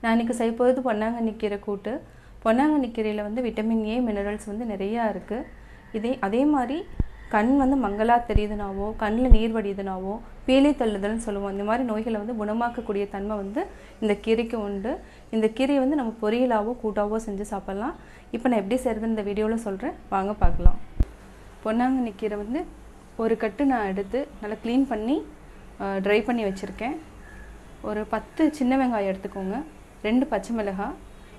நான் இன்றைக்கி செய்ய போகிறது பொன்னாங்கண்ணி கீரை கூட்டு. பொன்னாங்கண்ணி கீரையில் வந்து விட்டமின் ஏ மினரல்ஸ் வந்து நிறையா இருக்குது. அதே மாதிரி கண் வந்து மங்கலாக தெரியுதுனாவோ, கண்ணில் நீர் வடியுதுனாவோ, பீலி தள்ளுதல்னு சொல்லுவோம். இந்த மாதிரி நோய்களை வந்து குணமாக்கக்கூடிய தன்மை வந்து இந்த கீரைக்கு உண்டு. இந்த கீரையை வந்து நம்ம பொரியலாவோ கூட்டாவோ செஞ்சு சாப்பிட்லாம். இப்போ நான் எப்படி செய்கிறதுன்னு இந்த வீடியோவில் சொல்கிறேன், வாங்க பார்க்கலாம். பொன்னாங்கண்ணி கீரை வந்து ஒரு கட்டு நான் எடுத்து நல்லா க்ளீன் பண்ணி ட்ரை பண்ணி வச்சுருக்கேன். ஒரு 10 சின்ன வெங்காயம் எடுத்துக்கோங்க, 2 பச்சை மிளகாய்,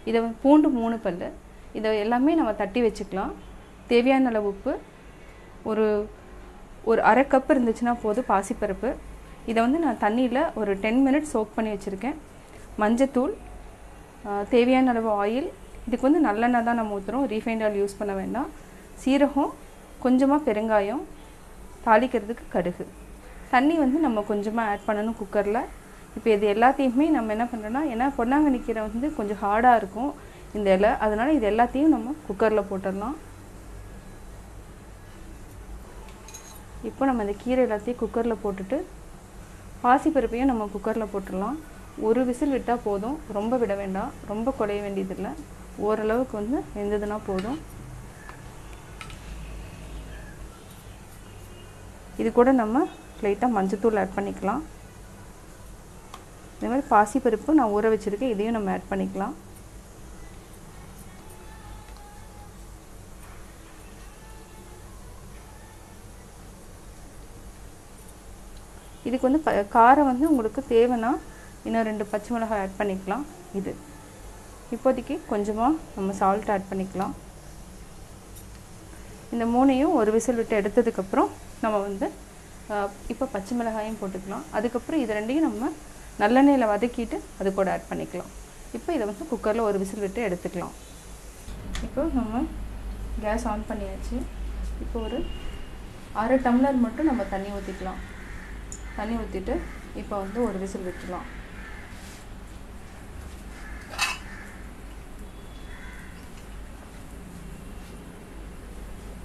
இதை பூண்டு 3 பல், இதை எல்லாமே நம்ம தட்டி வச்சுக்கலாம். தேவையான அளவு உப்பு, ஒரு அரை கப் இருந்துச்சுன்னா போதும் பாசிப்பருப்பு. இதை வந்து நான் தண்ணியில் ஒரு 10 மினிட்ஸ் சோக் பண்ணி வச்சுருக்கேன். மஞ்சத்தூள், தேவையான அளவு ஆயில். இதுக்கு வந்து நல்லெண்ணெய் தான் நம்ம ஊற்றுறோம், ரீஃபைண்ட் ஆயில் யூஸ் பண்ண வேண்டாம். சீரகம், கொஞ்சமாக பெருங்காயம், தாளிக்கிறதுக்கு கடுகு. தண்ணி வந்து நம்ம கொஞ்சமாக ஆட் பண்ணணும் குக்கரில். இப்போ இது எல்லாத்தையுமே நம்ம என்ன பண்ணுறோன்னா, ஏன்னா பொன்னாங்கண்ணி கீரை வந்து கொஞ்சம் ஹார்டாக இருக்கும் இந்த இலை, அதனால் இது எல்லாத்தையும் நம்ம குக்கரில் போட்டுடலாம். இப்போ நம்ம இந்த கீரை எல்லாத்தையும் குக்கரில் போட்டுட்டு பாசிப்பருப்பையும் நம்ம குக்கரில் போட்டுடலாம். ஒரு விசில் விட்டால் போதும், ரொம்ப விட வேண்டாம், ரொம்ப குழைய வேண்டியதில்லை. ஓரளவுக்கு வந்து வெந்ததுன்னா போதும். இது கூட நம்ம லைட்டாக மஞ்சத்தூள் ஆட் பண்ணிக்கலாம். இதே மாதிரி பாசிப்பருப்பு நான் ஊற வச்சுருக்கேன், இதையும் நம்ம ஆட் பண்ணிக்கலாம். இதுக்கு வந்து காரம் வந்து உங்களுக்கு தேவைன்னா இன்னும் 2 பச்சை மிளகாய் ஆட் பண்ணிக்கலாம். இது இப்போதைக்கு கொஞ்சமாக நம்ம சால்ட் ஆட் பண்ணிக்கலாம். இந்த 3ஐயும் ஒரு விசில் விட்டு எடுத்ததுக்கப்புறம் நம்ம வந்து இப்போ பச்சை மிளகாயும் போட்டுக்கலாம். அதுக்கப்புறம் இது 2ஐயும் நம்ம நல்லெண்ணெயில் வதக்கிட்டு அது கூட ஆட் பண்ணிக்கலாம். இப்போ இதை வந்து குக்கரில் ஒரு விசில் விட்டு எடுத்துக்கலாம். இப்போ நம்ம கேஸ் ஆன் பண்ணியாச்சு. இப்போ ஒரு அரை டம்ளர் மட்டும் நம்ம தண்ணி ஊற்றிக்கலாம். தண்ணி ஊற்றிட்டு இப்போ வந்து ஒரு விசில் விட்டுலாம்.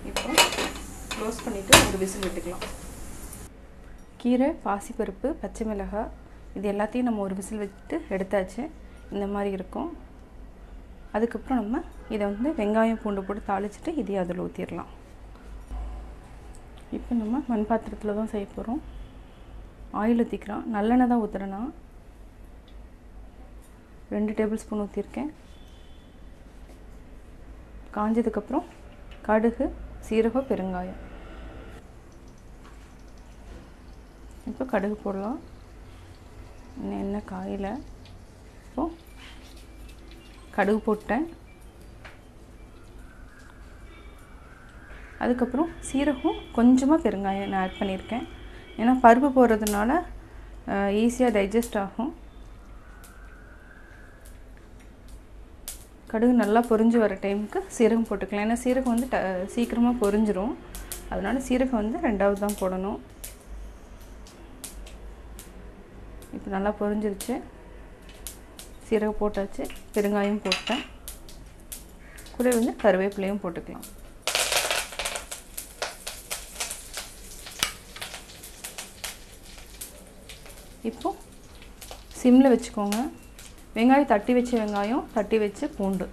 இப்போ க்ளோஸ் பண்ணிவிட்டு ஒரு விசில் விட்டுக்கலாம். கீரை, பாசிப்பருப்பு, பச்சை மிளகாய் இது எல்லாத்தையும் நம்ம ஒரு விசில் வச்சுட்டு எடுத்தாச்சு. இந்த மாதிரி இருக்கும். அதுக்கப்புறம் நம்ம இதை வந்து வெங்காயம் பூண்டு போட்டு தாளிச்சிட்டு இதையும் அதில் ஊற்றிடலாம். இப்போ நம்ம மண் பாத்திரத்தில் தான் செய்ய போகிறோம். ஆயில் ஊற்றிக்கிறோம். நல்லெண்ணெய் தான் ஊற்றுறேன்னா 2 டேபிள் ஸ்பூன் ஊற்றிருக்கேன். காஞ்சதுக்கப்புறம் கடுகு, சீரகம், பெருங்காயம். இப்போ கடுகு போடலாம். இன்னும் எண்ணெய் காயில். இப்போது கடுகு போட்டேன். அதுக்கப்புறம் சீரகம், கொஞ்சமாக பெருங்காயம் நான் ஆட் பண்ணியிருக்கேன். ஏன்னா பருப்பு போடுறதுனால ஈஸியாக டைஜஸ்ட் ஆகும். கடுகு நல்லா பொரிஞ்சு வர டைமுக்கு சீரகம் போட்டுக்கலாம். ஏன்னா சீரகம் வந்து சீக்கிரமாக பொரிஞ்சிரும், அதனால் சீரகம் வந்து 2வது தான் போடணும். இப்போ நல்லா பொரிஞ்சிருச்சு. சீரகம் போட்டாச்சு, பெருங்காயம் போட்டேன், கூட வந்து கருவேப்பிலையும் போட்டுக்கலாம். இப்போ சிம்மில் வச்சுக்கோங்க. வெங்காயம் தட்டி வச்ச வெங்காயம், தட்டி வச்ச பூண்டு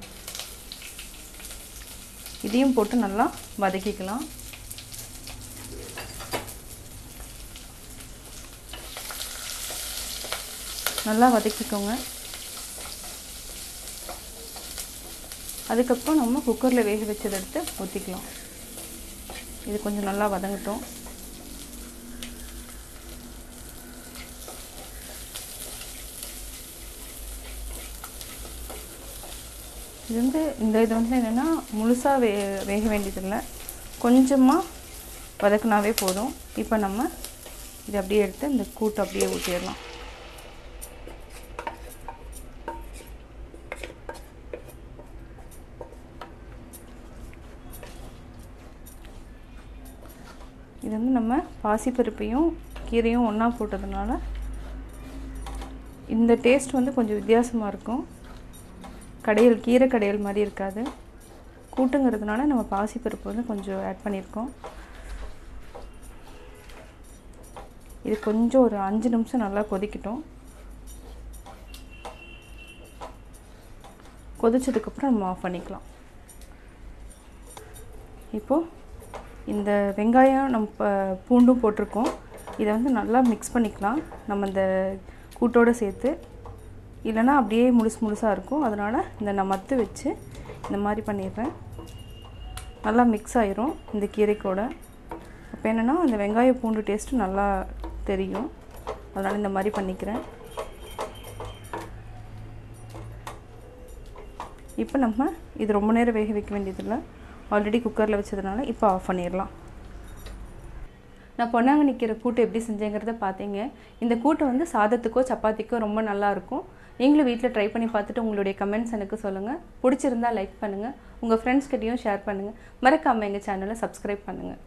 இதையும் போட்டு நல்லா வதக்கிக்கலாம். நல்லா வதக்கிக்கோங்க. அதுக்கப்புறம் நம்ம குக்கரில் வேக வச்சதை எடுத்து ஊற்றிக்கலாம். இது கொஞ்சம் நல்லா வதங்கட்டும். இது வந்து என்னென்னா முழுசாக வேக வேண்டியதில்லை, கொஞ்சமாக வதக்குனாவே போதும். இப்போ நம்ம இதை அப்படியே எடுத்து இந்த கூட்டு அப்படியே ஊற்றிடலாம். இது வந்து நம்ம பாசிப்பருப்பையும் கீரையும் ஒன்றா போட்டதுனால இந்த டேஸ்ட் வந்து கொஞ்சம் வித்தியாசமாக இருக்கும். கீரை கடையல் மாதிரி இருக்காது. கூட்டுங்கிறதுனால நம்ம பாசிப்பருப்பு வந்து கொஞ்சம் ஆட் பண்ணியிருக்கோம். இது கொஞ்சம் ஒரு 5 நிமிஷம் நல்லா கொதிக்கட்டும். கொதிச்சதுக்கப்புறம் நம்ம ஆஃப் பண்ணிக்கலாம். இப்போது இந்த வெங்காயம் நம்ம பூண்டும் போட்டிருக்கோம். இதை வந்து நல்லா மிக்ஸ் பண்ணிக்கலாம் நம்ம இந்த கூட்டோடு சேர்த்து. இல்லைனா அப்படியே முழுசாக இருக்கும். அதனால் இந்த நான் மத்து வச்சு இந்த மாதிரி பண்ணிடுறேன். நல்லா மிக்ஸ் ஆயிரும் இந்த கீரைக்கூட. அப்போ என்னென்னா அந்த வெங்காய பூண்டு டேஸ்ட்டு நல்லா தெரியும். அதனால் இந்த மாதிரி பண்ணிக்கிறேன். இப்போ நம்ம இது ரொம்ப நேரம் வேக வைக்க வேண்டியதில்லை. ஆல்ரெடி குக்கரில் வச்சதுனால இப்போ ஆஃப் பண்ணிடலாம். நான் பொன்னாங்கண்ணி கீரை கூட்டு எப்படி செஞ்சேங்கிறத பார்த்தீங்க. இந்த கூட்டை வந்து சாதத்துக்கோ சப்பாத்திக்கோ ரொம்ப நல்லாயிருக்கும். நீங்களும் வீட்டில் ட்ரை பண்ணி பார்த்துட்டு உங்களுடைய கமெண்ட்ஸ் எனக்கு சொல்லுங்கள். பிடிச்சிருந்தா லைக் பண்ணுங்கள். உங்கள் ஃப்ரெண்ட்ஸ்கிட்டையும் ஷேர் பண்ணுங்கள். மறக்காமல் எங்கள் சேனலை சப்ஸ்கிரைப் பண்ணுங்கள்.